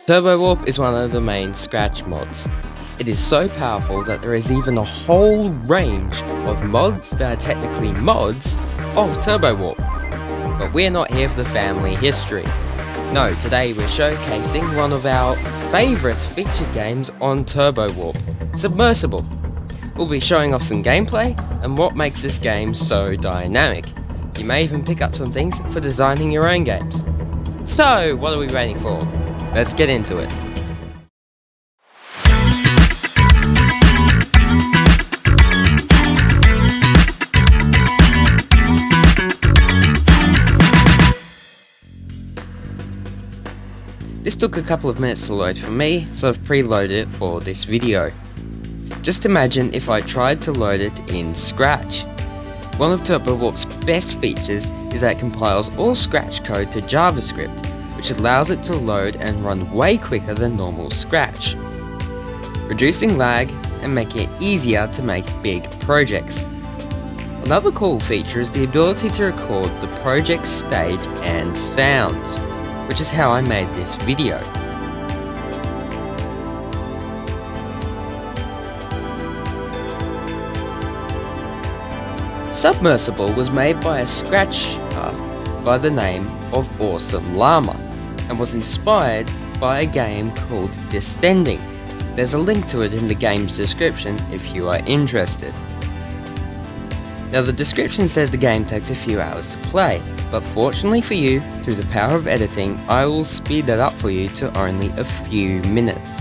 Turbowarp is one of the main Scratch mods. It is so powerful that there is even a whole range of mods that are technically mods of Turbowarp. But we're not here for the family history. No, today we're showcasing one of our favourite featured games on Turbowarp, Submersible. We'll be showing off some gameplay and what makes this game so dynamic. You may even pick up some things for designing your own games. So, what are we waiting for? Let's get into it. This took a couple of minutes to load for me, so I've preloaded it for this video. Just imagine if I tried to load it in Scratch. One of Turbowarp's best features is that it compiles all Scratch code to JavaScript, which allows it to load and run way quicker than normal Scratch, reducing lag and making it easier to make big projects. Another cool feature is the ability to record the project's stage and sounds, which is how I made this video. Submersible was made by a Scratcher by the name of Awesome Llama, and was inspired by a game called Descending. There's a link to it in the game's description if you are interested. Now the description says the game takes a few hours to play, but fortunately for you, through the power of editing, I will speed that up for you to only a few minutes.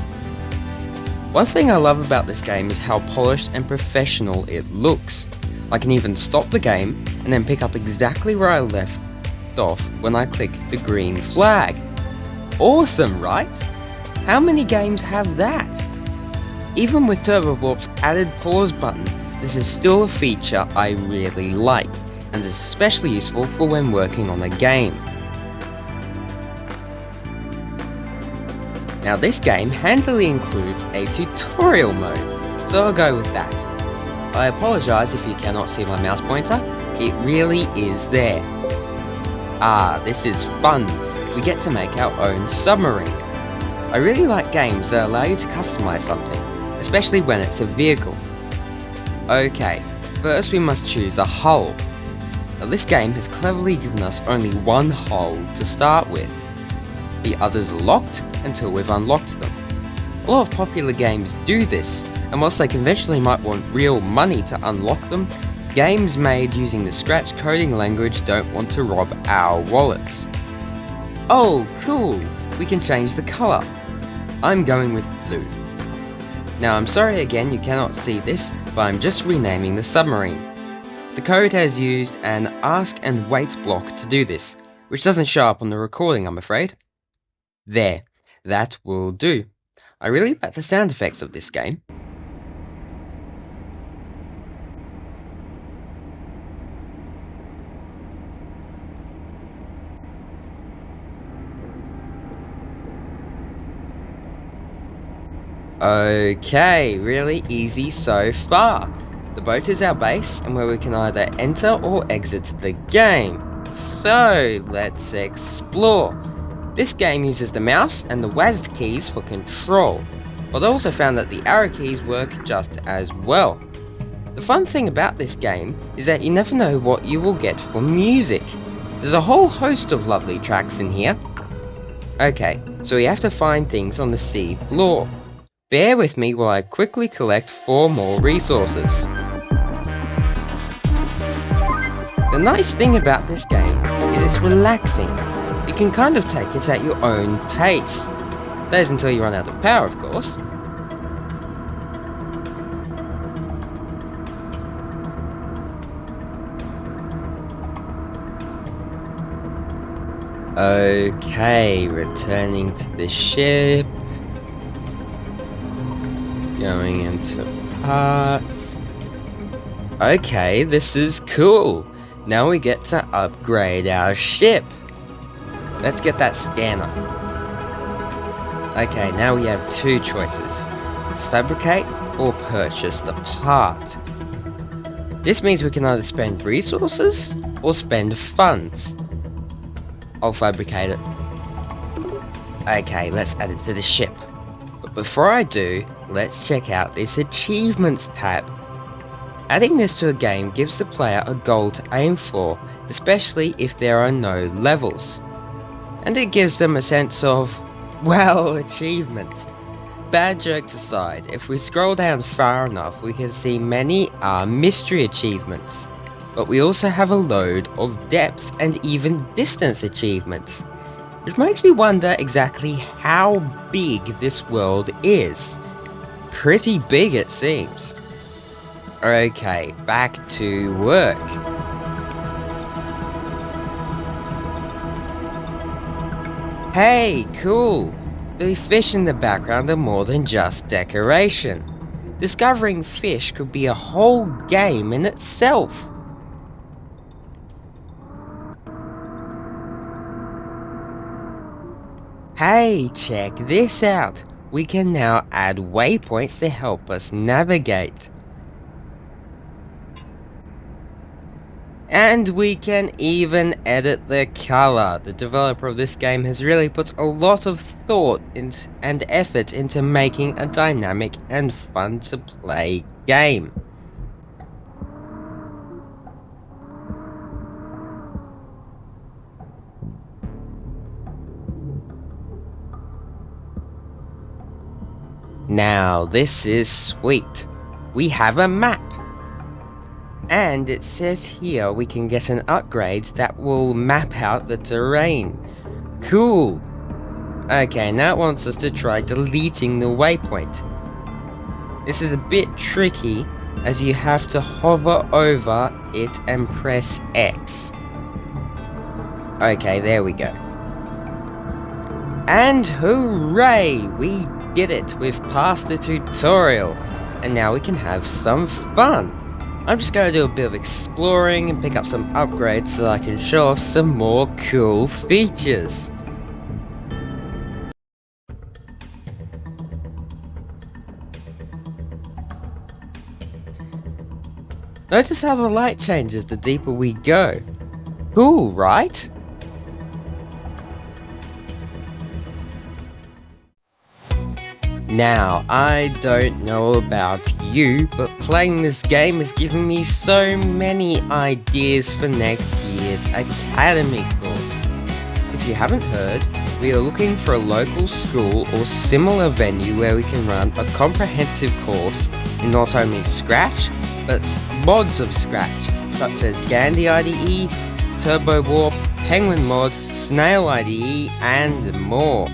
One thing I love about this game is how polished and professional it looks. I can even stop the game and then pick up exactly where I left off when I click the green flag. Awesome, right? How many games have that? Even with Turbowarp's added pause button, this is still a feature I really like, and is especially useful for when working on a game. Now this game handily includes a tutorial mode, so I'll go with that. I apologise if you cannot see my mouse pointer, it really is there. Ah, this is fun, we get to make our own submarine. I really like games that allow you to customise something, especially when it's a vehicle. Okay, first we must choose a hull. Now this game has cleverly given us only one hull to start with. The others are locked until we've unlocked them. A lot of popular games do this, and whilst they conventionally might want real money to unlock them, games made using the Scratch coding language don't want to rob our wallets. Oh, cool! We can change the colour. I'm going with blue. Now I'm sorry again you cannot see this, but I'm just renaming the submarine. The code has used an ask and wait block to do this, which doesn't show up on the recording, I'm afraid. There, that will do. I really like the sound effects of this game. Okay, really easy so far. The boat is our base and where we can either enter or exit the game. So, let's explore. This game uses the mouse and the WASD keys for control, but I also found that the arrow keys work just as well. The fun thing about this game is that you never know what you will get for music. There's a whole host of lovely tracks in here. Okay, so we have to find things on the sea floor. Bear with me while I quickly collect 4 more resources. The nice thing about this game is it's relaxing. You can kind of take it at your own pace. That is until you run out of power, of course. Okay, returning to the ship. Going into parts. Okay, this is cool. Now we get to upgrade our ship. Let's get that scanner. Okay, now we have 2 choices. To fabricate or purchase the part. This means we can either spend resources or spend funds. I'll fabricate it. Okay, let's add it to the ship. But before I do, let's check out this Achievements tab. Adding this to a game gives the player a goal to aim for, especially if there are no levels. And it gives them a sense of, well, achievement. Bad jokes aside, if we scroll down far enough we can see many are mystery achievements. But we also have a load of depth and even distance achievements. Which makes me wonder exactly how big this world is. Pretty big it seems. Okay, back to work. Hey, cool! The fish in the background are more than just decoration. Discovering fish could be a whole game in itself. Hey, check this out! We can now add waypoints to help us navigate. And we can even edit the color. The developer of this game has really put a lot of thought and effort into making a dynamic and fun to play game. Now this is sweet. We have a map. And it says here we can get an upgrade that will map out the terrain. Cool! Okay, now it wants us to try deleting the waypoint. This is a bit tricky as you have to hover over it and press X. Okay, there we go. And hooray! We did it! We've passed the tutorial! And now we can have some fun! I'm just going to do a bit of exploring and pick up some upgrades so that I can show off some more cool features. Notice how the light changes the deeper we go. Cool, right? Now, I don't know about you, but playing this game has given me so many ideas for next year's academy course. If you haven't heard, we are looking for a local school or similar venue where we can run a comprehensive course in not only Scratch, but mods of Scratch, such as Gandhi IDE, Turbowarp, Penguin Mod, Snail IDE, and more.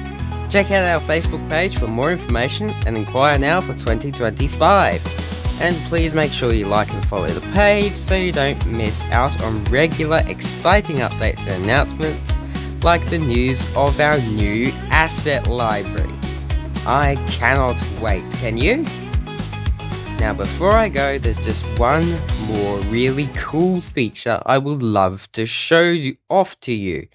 Check out our Facebook page for more information and Enquire now for 2025. And please make sure you like and follow the page so you don't miss out on regular exciting updates and announcements like the news of our new asset library. I cannot wait, can you? Now before I go, there's just one more really cool feature I would love to show off to you.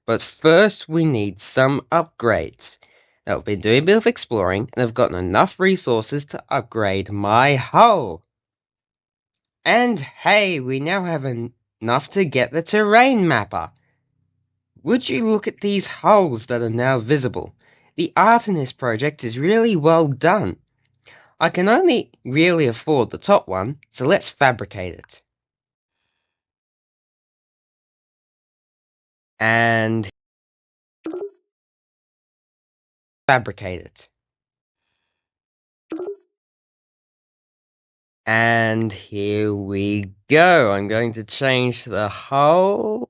But first we need some upgrades. Now I've been doing a bit of exploring and I've gotten enough resources to upgrade my hull. And hey, we now have enough to get the terrain mapper. Would you look at these hulls that are now visible? The art in this project is really well done. I can only really afford the top one, so let's fabricate it. And fabricate it. And here we go. I'm going to change the hull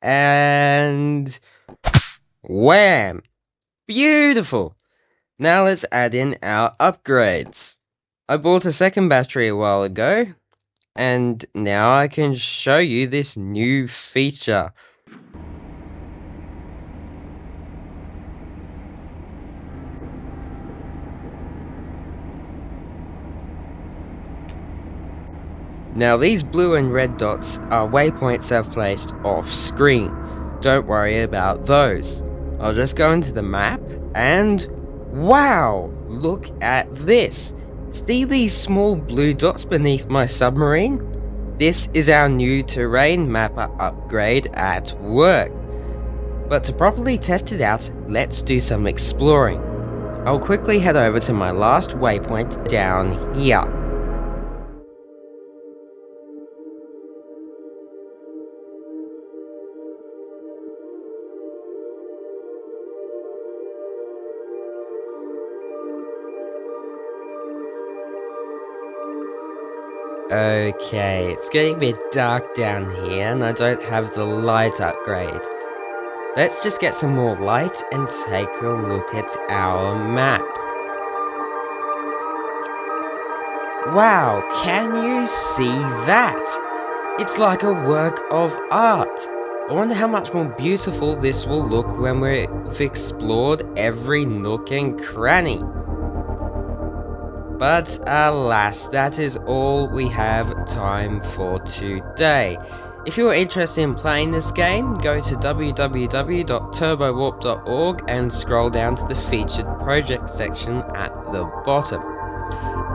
and wham! Beautiful! Now let's add in our upgrades. I bought a second battery a while ago, and now I can show you this new feature. Now these blue and red dots are waypoints I've placed off screen. Don't worry about those. I'll just go into the map and wow! Look at this! See these small blue dots beneath my submarine? This is our new terrain mapper upgrade at work. But to properly test it out, let's do some exploring. I'll quickly head over to my last waypoint down here. Okay, it's getting a bit dark down here and I don't have the light upgrade. Let's just get some more light and take a look at our map. Wow, can you see that? It's like a work of art. I wonder how much more beautiful this will look when we've explored every nook and cranny. But alas, that is all we have time for today. If you're interested in playing this game, go to www.turbowarp.org and scroll down to the featured project section at the bottom.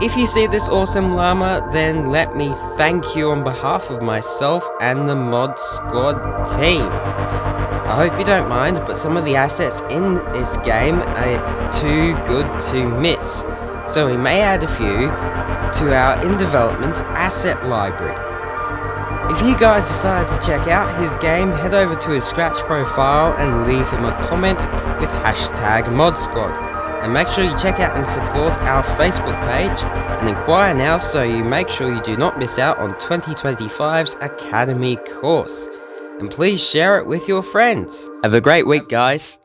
If you see this awesome llama, then let me thank you on behalf of myself and the Mod Squad team. I hope you don't mind, but some of the assets in this game are too good to miss, so we may add a few to our in development asset library. If you guys decide to check out his game, head over to his Scratch profile and leave him a comment with #ModSquad. And make sure you check out and support our Facebook page and Enquire now so you make sure you do not miss out on 2025's Academy course. And please share it with your friends. Have a great week, guys.